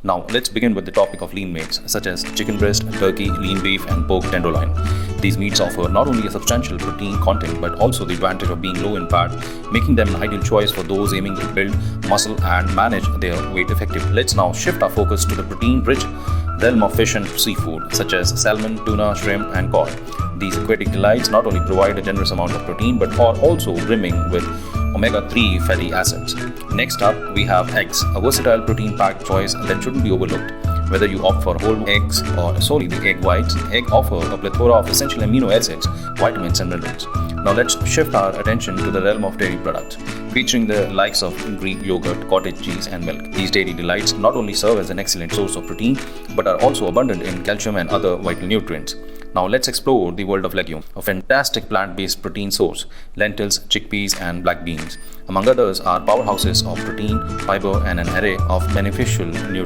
Now, let's begin with the topic of lean meats such as chicken breast, turkey, lean beef, and pork tenderloin. These meats offer not only a substantial protein content but also the advantage of being low in fat, making them an ideal choice for those aiming to build muscle and manage their weight effectively. Let's now shift our focus to the protein-rich realm of fish and seafood such as salmon, tuna, shrimp, and cod. These aquatic delights not only provide a generous amount of protein but are also brimming with omega-3 fatty acids. Next up, we have eggs, a versatile protein-packed choice that shouldn't be overlooked. Whether you opt for whole eggs or solely the egg whites, eggs offer a plethora of essential amino acids, vitamins, and minerals. Now let's shift our attention to the realm of dairy products, featuring the likes of Greek yogurt, cottage cheese, and milk. These dairy delights not only serve as an excellent source of protein, but are also abundant in calcium and other vital nutrients. Now let's explore the world of legume, a fantastic plant-based protein source. Lentils, chickpeas, and black beans, among others, are powerhouses of protein, fiber, and an array of beneficial nutrients.